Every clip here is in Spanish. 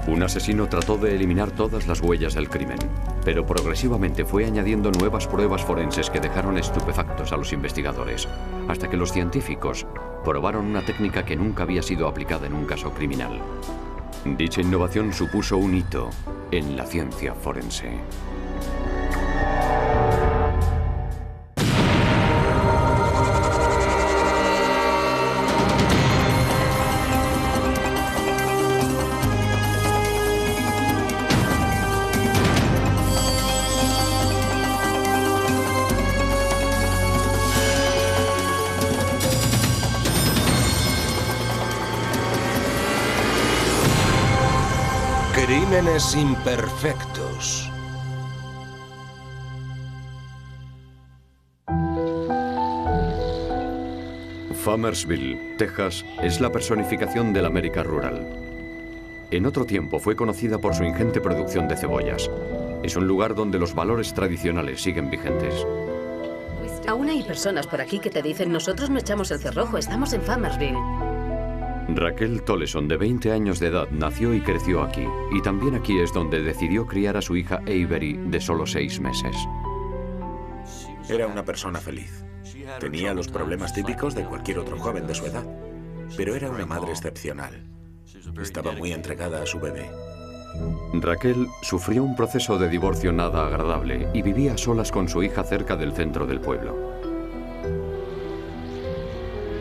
Un asesino trató de eliminar todas las huellas del crimen, pero progresivamente fue añadiendo nuevas pruebas forenses que dejaron estupefactos a los investigadores, hasta que los científicos probaron una técnica que nunca había sido aplicada en un caso criminal. Dicha innovación supuso un hito en la ciencia forense. Crímenes imperfectos. Farmersville, Texas, es la personificación de la América rural. En otro tiempo fue conocida por su ingente producción de cebollas. Es un lugar donde los valores tradicionales siguen vigentes. Aún hay personas por aquí que te dicen: nosotros no echamos el cerrojo, estamos en Farmersville. Raquel Toleson, de 20 años de edad, nació y creció aquí. Y también aquí es donde decidió criar a su hija Avery, de solo 6 meses. Era una persona feliz. Tenía los problemas típicos de cualquier otro joven de su edad. Pero era una madre excepcional. Estaba muy entregada a su bebé. Raquel sufrió un proceso de divorcio nada agradable y vivía a solas con su hija cerca del centro del pueblo.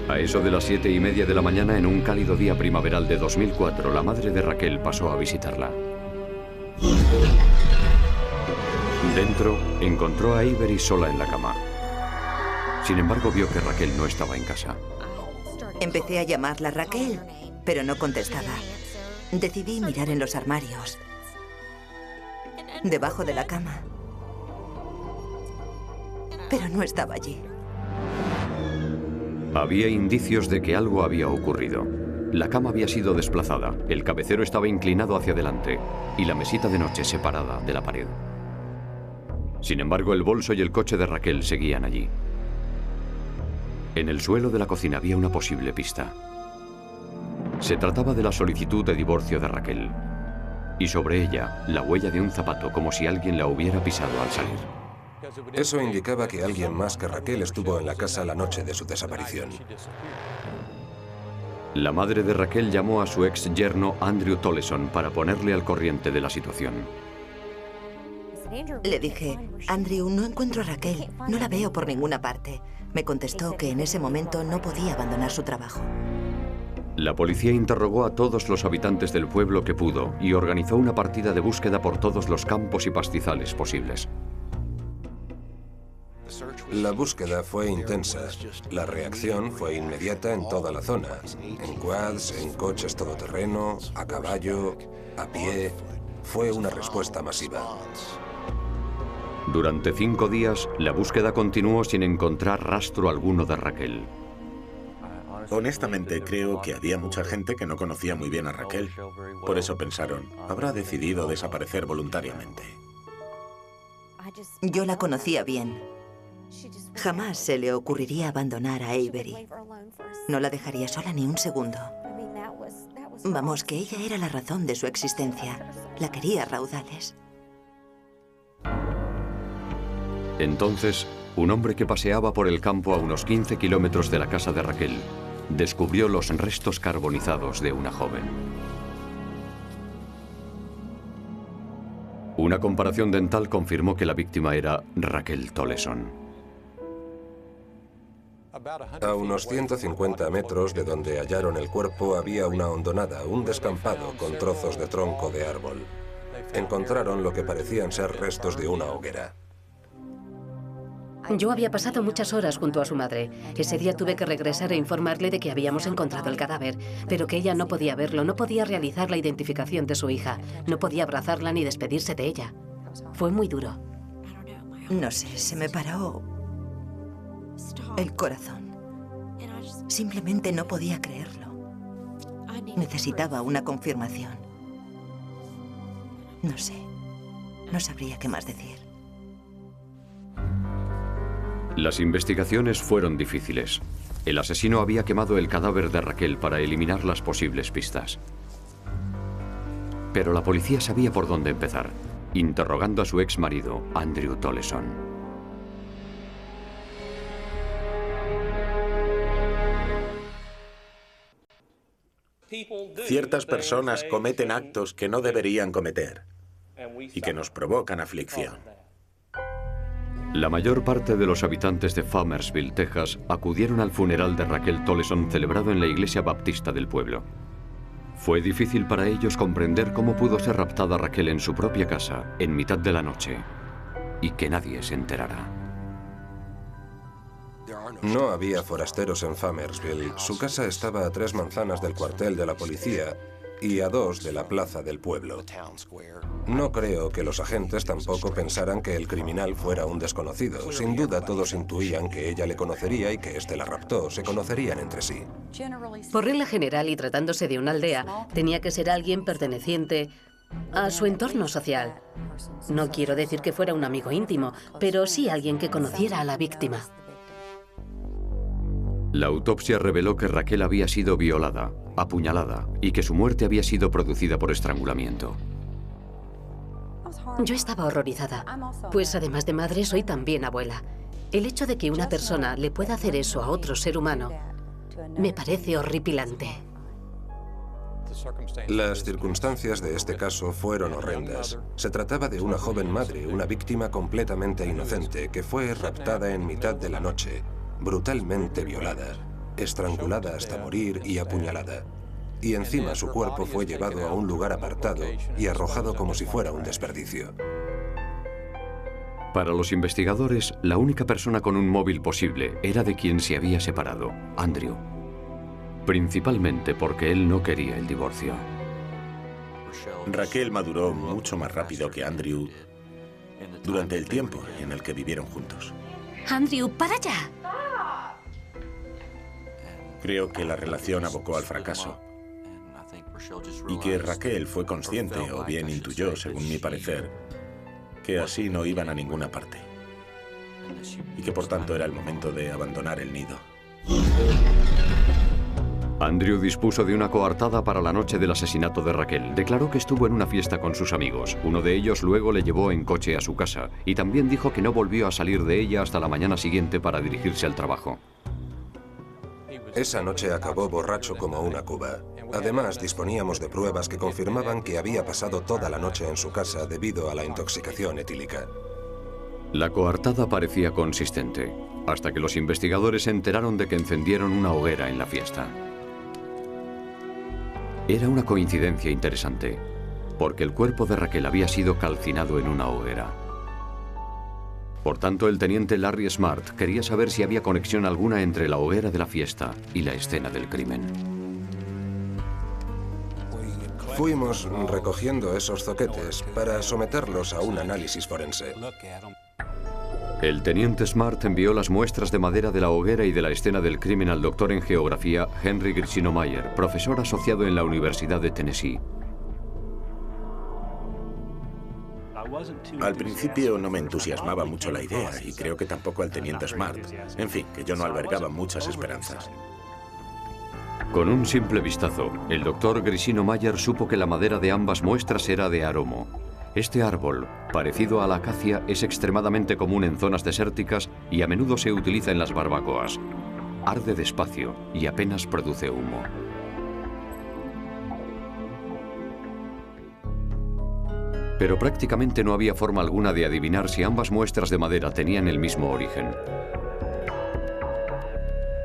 A eso de las 7:30 de la mañana, en un cálido día primaveral de 2004, la madre de Raquel pasó a visitarla. Dentro, encontró a Avery sola en la cama. Sin embargo, vio que Raquel no estaba en casa. Empecé a llamarla Raquel, pero no contestaba. Decidí mirar en los armarios, debajo de la cama, pero no estaba allí. Había indicios de que algo había ocurrido. La cama había sido desplazada, el cabecero estaba inclinado hacia adelante y la mesita de noche separada de la pared. Sin embargo, el bolso y el coche de Raquel seguían allí. En el suelo de la cocina había una posible pista. Se trataba de la solicitud de divorcio de Raquel. Y sobre ella, la huella de un zapato, como si alguien la hubiera pisado al salir. Eso indicaba que alguien más que Raquel estuvo en la casa la noche de su desaparición. La madre de Raquel llamó a su ex yerno Andrew Toleson para ponerle al corriente de la situación. Le dije: Andrew, no encuentro a Raquel, no la veo por ninguna parte. Me contestó que en ese momento no podía abandonar su trabajo. La policía interrogó a todos los habitantes del pueblo que pudo y organizó una partida de búsqueda por todos los campos y pastizales posibles. La búsqueda fue intensa. La reacción fue inmediata en toda la zona. En quads, en coches todoterreno, a caballo, a pie. Fue una respuesta masiva. Durante 5 días, la búsqueda continuó sin encontrar rastro alguno de Raquel. Honestamente, creo que había mucha gente que no conocía muy bien a Raquel. Por eso pensaron, habrá decidido desaparecer voluntariamente. Yo la conocía bien. Jamás se le ocurriría abandonar a Avery. No la dejaría sola ni un segundo. Vamos, que ella era la razón de su existencia. La quería a raudales. Entonces, un hombre que paseaba por el campo a unos 15 kilómetros de la casa de Raquel descubrió los restos carbonizados de una joven. Una comparación dental confirmó que la víctima era Raquel Toleson. A unos 150 metros de donde hallaron el cuerpo había una hondonada, un descampado con trozos de tronco de árbol. Encontraron lo que parecían ser restos de una hoguera. Yo había pasado muchas horas junto a su madre. Ese día tuve que regresar e informarle de que habíamos encontrado el cadáver, pero que ella no podía verlo, no podía realizar la identificación de su hija, no podía abrazarla ni despedirse de ella. Fue muy duro. No sé, se me paró el corazón. Simplemente no podía creerlo. Necesitaba una confirmación. No sé, no sabría qué más decir. Las investigaciones fueron difíciles. El asesino había quemado el cadáver de Raquel para eliminar las posibles pistas. Pero la policía sabía por dónde empezar, interrogando a su ex marido, Andrew Tollefson. Ciertas personas cometen actos que no deberían cometer y que nos provocan aflicción. La mayor parte de los habitantes de Farmersville, Texas, acudieron al funeral de Raquel Tollefson celebrado en la iglesia baptista del pueblo. Fue difícil para ellos comprender cómo pudo ser raptada Raquel en su propia casa, en mitad de la noche, y que nadie se enterara. No había forasteros en Farmersville. Su casa estaba a 3 manzanas del cuartel de la policía y a 2 de la plaza del pueblo. No creo que los agentes tampoco pensaran que el criminal fuera un desconocido. Sin duda todos intuían que ella le conocería y que éste la raptó. Se conocerían entre sí. Por regla general, y tratándose de una aldea, tenía que ser alguien perteneciente a su entorno social. No quiero decir que fuera un amigo íntimo, pero sí alguien que conociera a la víctima. La autopsia reveló que Raquel había sido violada, apuñalada, y que su muerte había sido producida por estrangulamiento. Yo estaba horrorizada, pues además de madre soy también abuela. El hecho de que una persona le pueda hacer eso a otro ser humano me parece horripilante. Las circunstancias de este caso fueron horrendas. Se trataba de una joven madre, una víctima completamente inocente, que fue raptada en mitad de la noche, brutalmente violada, estrangulada hasta morir y apuñalada. Y encima su cuerpo fue llevado a un lugar apartado y arrojado como si fuera un desperdicio. Para los investigadores, la única persona con un móvil posible era de quien se había separado, Andrew. Principalmente porque él no quería el divorcio. Raquel maduró mucho más rápido que Andrew durante el tiempo en el que vivieron juntos. Andrew, para allá. Creo que la relación abocó al fracaso y que Raquel fue consciente, o bien intuyó, según mi parecer, que así no iban a ninguna parte y que por tanto era el momento de abandonar el nido. Andrew dispuso de una coartada para la noche del asesinato de Raquel. Declaró que estuvo en una fiesta con sus amigos. Uno de ellos luego le llevó en coche a su casa y también dijo que no volvió a salir de ella hasta la mañana siguiente para dirigirse al trabajo. Esa noche acabó borracho como una cuba. Además, disponíamos de pruebas que confirmaban que había pasado toda la noche en su casa debido a la intoxicación etílica. La coartada parecía consistente, hasta que los investigadores se enteraron de que encendieron una hoguera en la fiesta. Era una coincidencia interesante, porque el cuerpo de Raquel había sido calcinado en una hoguera. Por tanto, el teniente Larry Smart quería saber si había conexión alguna entre la hoguera de la fiesta y la escena del crimen. Fuimos recogiendo esos zoquetes para someterlos a un análisis forense. El teniente Smart envió las muestras de madera de la hoguera y de la escena del crimen al doctor en geografía Henry Grissino Mayer, profesor asociado en la Universidad de Tennessee. Al principio no me entusiasmaba mucho la idea y creo que tampoco al teniente Smart. En fin, que yo no albergaba muchas esperanzas. Con un simple vistazo, el doctor Grissino Mayer supo que la madera de ambas muestras era de aromo. Este árbol, parecido a la acacia, es extremadamente común en zonas desérticas y a menudo se utiliza en las barbacoas. Arde despacio y apenas produce humo. Pero prácticamente no había forma alguna de adivinar si ambas muestras de madera tenían el mismo origen.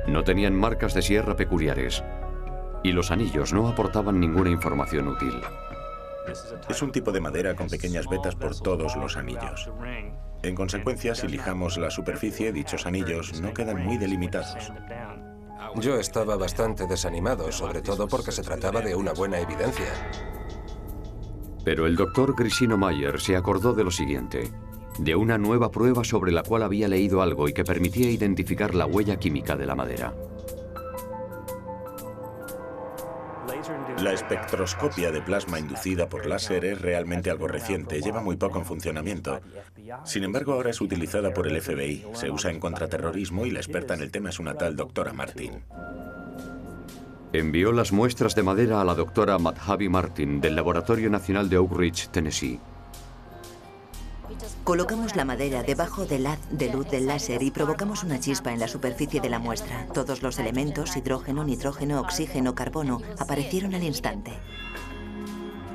No tenían marcas de sierra peculiares, y los anillos no aportaban ninguna información útil. Es un tipo de madera con pequeñas vetas por todos los anillos. En consecuencia, si lijamos la superficie, dichos anillos no quedan muy delimitados. Yo estaba bastante desanimado, sobre todo porque se trataba de una buena evidencia. Pero el doctor Grissino Mayer se acordó de lo siguiente, de una nueva prueba sobre la cual había leído algo y que permitía identificar la huella química de la madera. La espectroscopia de plasma inducida por láser es realmente algo reciente, lleva muy poco en funcionamiento. Sin embargo, ahora es utilizada por el FBI, se usa en contraterrorismo y la experta en el tema es una tal doctora Martin. envió las muestras de madera a la doctora Madhavi Martin del Laboratorio Nacional de Oak Ridge, Tennessee. Colocamos la madera debajo del haz de luz del láser y provocamos una chispa en la superficie de la muestra. Todos los elementos, hidrógeno, nitrógeno, oxígeno, carbono, aparecieron al instante.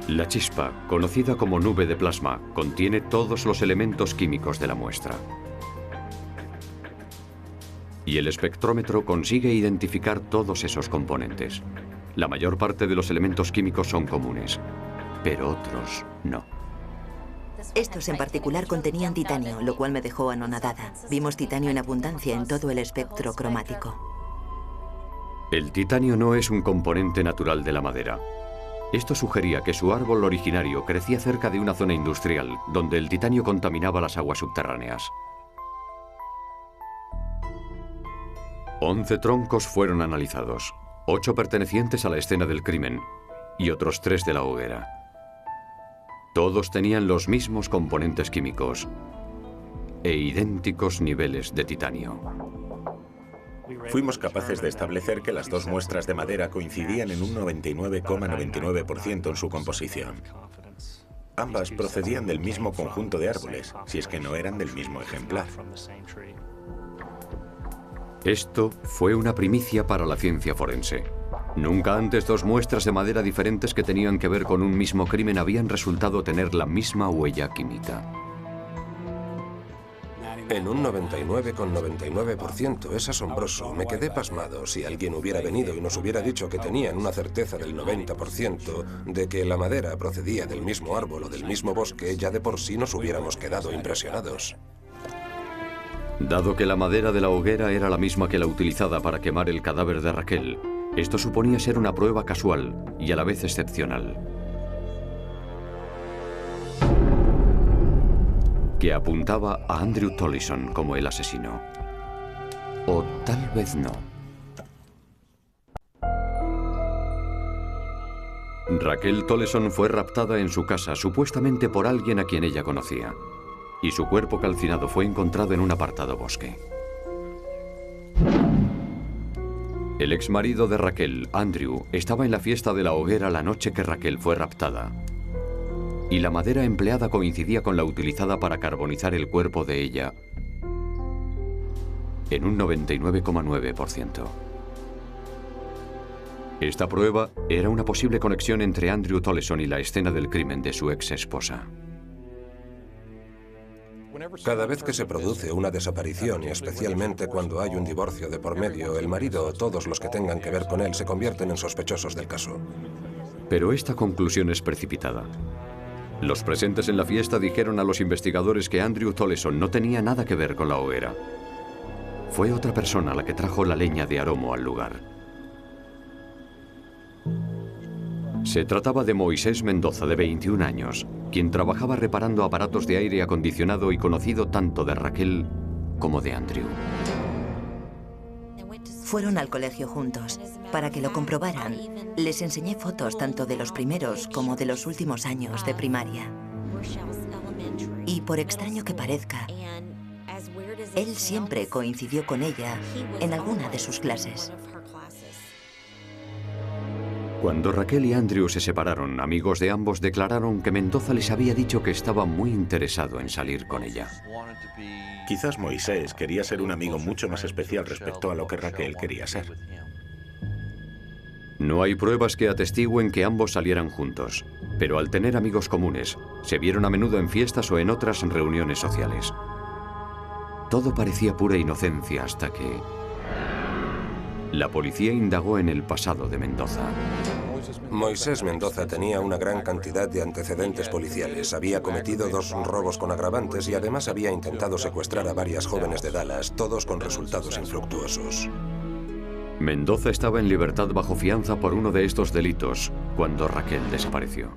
La chispa, conocida como nube de plasma, contiene todos los elementos químicos de la muestra. Y el espectrómetro consigue identificar todos esos componentes. La mayor parte de los elementos químicos son comunes, pero otros no. Estos en particular contenían titanio, lo cual me dejó anonadada. Vimos titanio en abundancia en todo el espectro cromático. El titanio no es un componente natural de la madera. Esto sugería que su árbol originario crecía cerca de una zona industrial, donde el titanio contaminaba las aguas subterráneas. 11 troncos fueron analizados, 8 pertenecientes a la escena del crimen y otros 3 de la hoguera. Todos tenían los mismos componentes químicos e idénticos niveles de titanio. Fuimos capaces de establecer que las dos muestras de madera coincidían en un 99,99% en su composición. Ambas procedían del mismo conjunto de árboles, si es que no eran del mismo ejemplar. Esto fue una primicia para la ciencia forense. Nunca antes dos muestras de madera diferentes que tenían que ver con un mismo crimen habían resultado tener la misma huella química. En un 99,99%, es asombroso. Me quedé pasmado. Si alguien hubiera venido y nos hubiera dicho que tenían una certeza del 90% de que la madera procedía del mismo árbol o del mismo bosque, ya de por sí nos hubiéramos quedado impresionados. Dado que la madera de la hoguera era la misma que la utilizada para quemar el cadáver de Raquel, esto suponía ser una prueba casual y a la vez excepcional, que apuntaba a Andrew Tollison como el asesino. O tal vez no. Raquel Tollison fue raptada en su casa, supuestamente por alguien a quien ella conocía, y su cuerpo calcinado fue encontrado en un apartado bosque. El exmarido de Raquel, Andrew, estaba en la fiesta de la hoguera la noche que Raquel fue raptada. Y la madera empleada coincidía con la utilizada para carbonizar el cuerpo de ella en un 99,9%. Esta prueba era una posible conexión entre Andrew Tollison y la escena del crimen de su ex esposa. Cada vez que se produce una desaparición, y especialmente cuando hay un divorcio de por medio, el marido o todos los que tengan que ver con él se convierten en sospechosos del caso. Pero esta conclusión es precipitada. Los presentes en la fiesta dijeron a los investigadores que Andrew Tollison no tenía nada que ver con la hoguera. Fue otra persona la que trajo la leña de Aromo al lugar. Se trataba de Moisés Mendoza, de 21 años, quien trabajaba reparando aparatos de aire acondicionado y conocido tanto de Raquel como de Andrew. Fueron al colegio juntos. Para que lo comprobaran, les enseñé fotos tanto de los primeros como de los últimos años de primaria. Y por extraño que parezca, él siempre coincidió con ella en alguna de sus clases. Cuando Raquel y Andrew se separaron, amigos de ambos declararon que Mendoza les había dicho que estaba muy interesado en salir con ella. Quizás Moisés quería ser un amigo mucho más especial respecto a lo que Raquel quería ser. No hay pruebas que atestiguen que ambos salieran juntos, pero al tener amigos comunes, se vieron a menudo en fiestas o en otras reuniones sociales. Todo parecía pura inocencia hasta que la policía indagó en el pasado de Mendoza. Moisés Mendoza tenía una gran cantidad de antecedentes policiales. Había cometido 2 robos con agravantes y además había intentado secuestrar a varias jóvenes de Dallas, todos con resultados infructuosos. Mendoza estaba en libertad bajo fianza por uno de estos delitos cuando Raquel desapareció.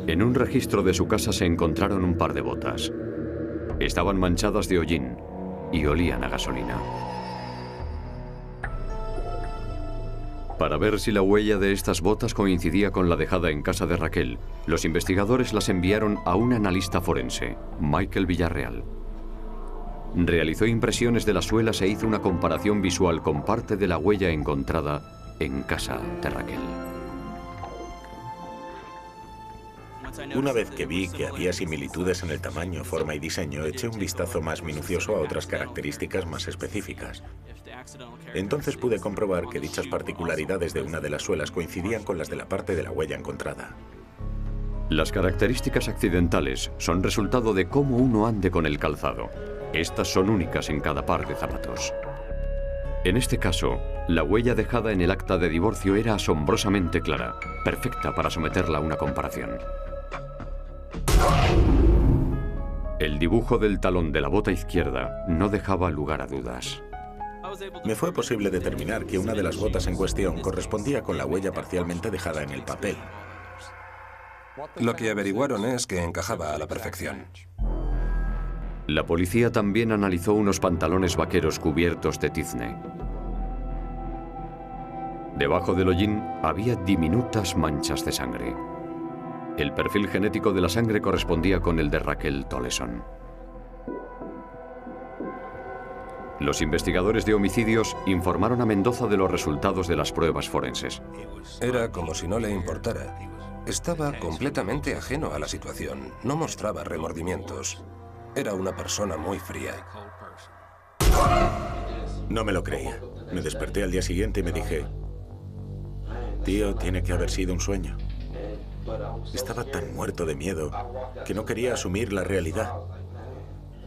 En un registro de su casa se encontraron un par de botas. Estaban manchadas de hollín y olían a gasolina. Para ver si la huella de estas botas coincidía con la dejada en casa de Raquel, los investigadores las enviaron a un analista forense, Michael Villarreal. realizó impresiones de las suelas e hizo una comparación visual con parte de la huella encontrada en casa de Raquel. Una vez que vi que había similitudes en el tamaño, forma y diseño, eché un vistazo más minucioso a otras características más específicas. Entonces pude comprobar que dichas particularidades de una de las suelas coincidían con las de la parte de la huella encontrada. Las características accidentales son resultado de cómo uno ande con el calzado. Estas son únicas en cada par de zapatos. En este caso, la huella dejada en el acta de divorcio era asombrosamente clara, perfecta para someterla a una comparación. El dibujo del talón de la bota izquierda no dejaba lugar a dudas. Me fue posible determinar que una de las botas en cuestión correspondía con la huella parcialmente dejada en el papel. Lo que averiguaron es que encajaba a la perfección. La policía también analizó unos pantalones vaqueros cubiertos de tizne. Debajo del hollín había diminutas manchas de sangre. El perfil genético de la sangre correspondía con el de Raquel Tollefson. Los investigadores de homicidios informaron a Mendoza de los resultados de las pruebas forenses. Era como si no le importara. Estaba completamente ajeno a la situación. No mostraba remordimientos. Era una persona muy fría. No me lo creía. Me desperté al día siguiente y me dije, tío, tiene que haber sido un sueño. Estaba tan muerto de miedo que no quería asumir la realidad.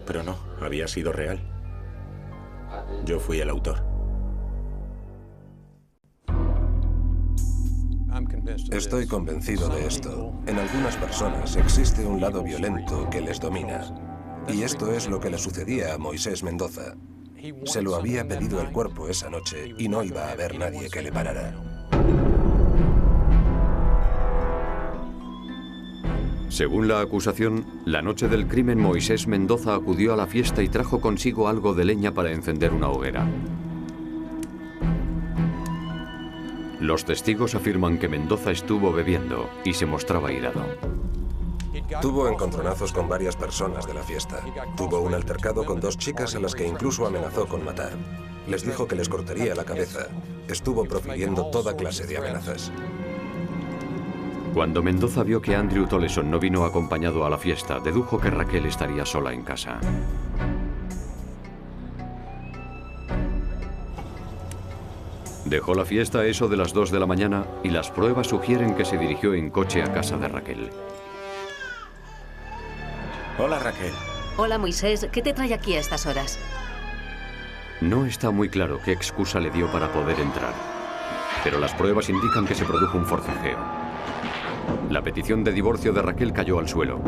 Pero no, había sido real. Yo fui el autor. Estoy convencido de esto. En algunas personas existe un lado violento que les domina. Y esto es lo que le sucedía a Moisés Mendoza. Se lo había pedido el cuerpo esa noche y no iba a haber nadie que le parara. Según la acusación, la noche del crimen Moisés Mendoza acudió a la fiesta y trajo consigo algo de leña para encender una hoguera. Los testigos afirman que Mendoza estuvo bebiendo y se mostraba irado. Tuvo encontronazos con varias personas de la fiesta. Tuvo un altercado con 2 chicas a las que incluso amenazó con matar. Les dijo que les cortaría la cabeza. Estuvo profiriendo toda clase de amenazas. Cuando Mendoza vio que Andrew Tollefson no vino acompañado a la fiesta, dedujo que Raquel estaría sola en casa. Dejó la fiesta a eso de las 2 de la mañana y las pruebas sugieren que se dirigió en coche a casa de Raquel. Hola, Raquel. Hola, Moisés. ¿Qué te trae aquí a estas horas? No está muy claro qué excusa le dio para poder entrar, pero las pruebas indican que se produjo un forcejeo. La petición de divorcio de Raquel cayó al suelo,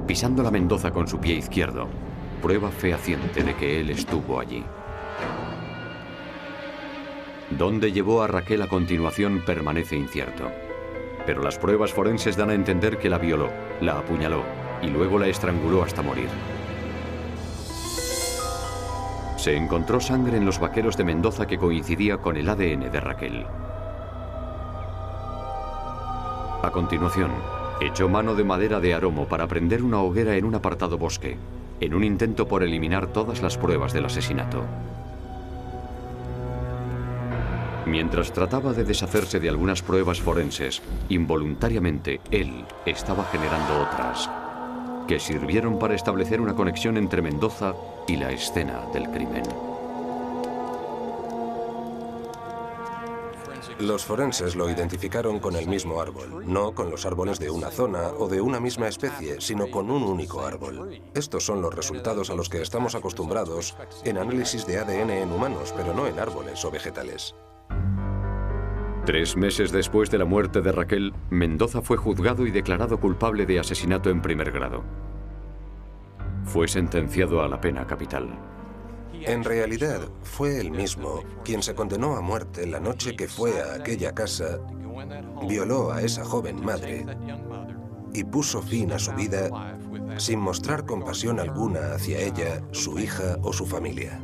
pisándola Mendoza con su pie izquierdo, prueba fehaciente de que él estuvo allí. Dónde llevó a Raquel a continuación permanece incierto, pero las pruebas forenses dan a entender que la violó, la apuñaló y luego la estranguló hasta morir. Se encontró sangre en los vaqueros de Mendoza que coincidía con el ADN de Raquel. A continuación, echó mano de madera de aromo para prender una hoguera en un apartado bosque, en un intento por eliminar todas las pruebas del asesinato. Mientras trataba de deshacerse de algunas pruebas forenses, involuntariamente él estaba generando otras, que sirvieron para establecer una conexión entre Mendoza y la escena del crimen. Los forenses lo identificaron con el mismo árbol, no con los árboles de una zona o de una misma especie, sino con un único árbol. Estos son los resultados a los que estamos acostumbrados en análisis de ADN en humanos, pero no en árboles o vegetales. 3 meses después de la muerte de Raquel, Mendoza fue juzgado y declarado culpable de asesinato en primer grado. Fue sentenciado a la pena capital. En realidad, fue él mismo quien se condenó a muerte la noche que fue a aquella casa, violó a esa joven madre y puso fin a su vida sin mostrar compasión alguna hacia ella, su hija o su familia.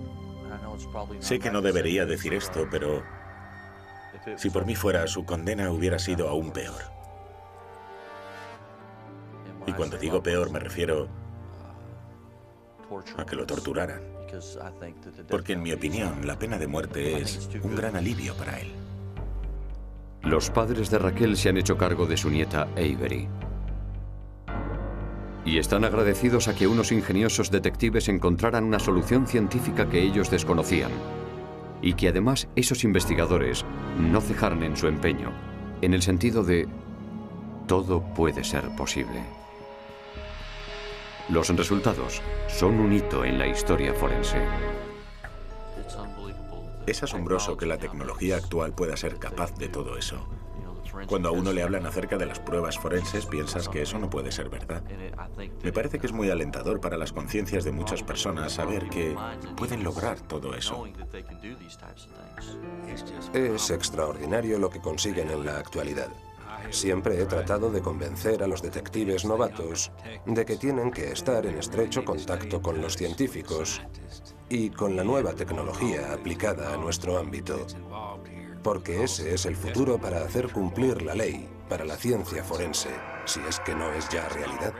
Sé que no debería decir esto, pero si por mí fuera, su condena hubiera sido aún peor. Y cuando digo peor me refiero a que lo torturaran. Porque en mi opinión, la pena de muerte es un gran alivio para él. Los padres de Raquel se han hecho cargo de su nieta Avery. Y están agradecidos a que unos ingeniosos detectives encontraran una solución científica que ellos desconocían. Y que además esos investigadores no cejaran en su empeño, en el sentido de todo puede ser posible. Los resultados son un hito en la historia forense. Es asombroso que la tecnología actual pueda ser capaz de todo eso. Cuando a uno le hablan acerca de las pruebas forenses, piensas que eso no puede ser verdad. Me parece que es muy alentador para las conciencias de muchas personas saber que pueden lograr todo eso. Es extraordinario lo que consiguen en la actualidad. Siempre he tratado de convencer a los detectives novatos de que tienen que estar en estrecho contacto con los científicos y con la nueva tecnología aplicada a nuestro ámbito, porque ese es el futuro para hacer cumplir la ley, para la ciencia forense, si es que no es ya realidad.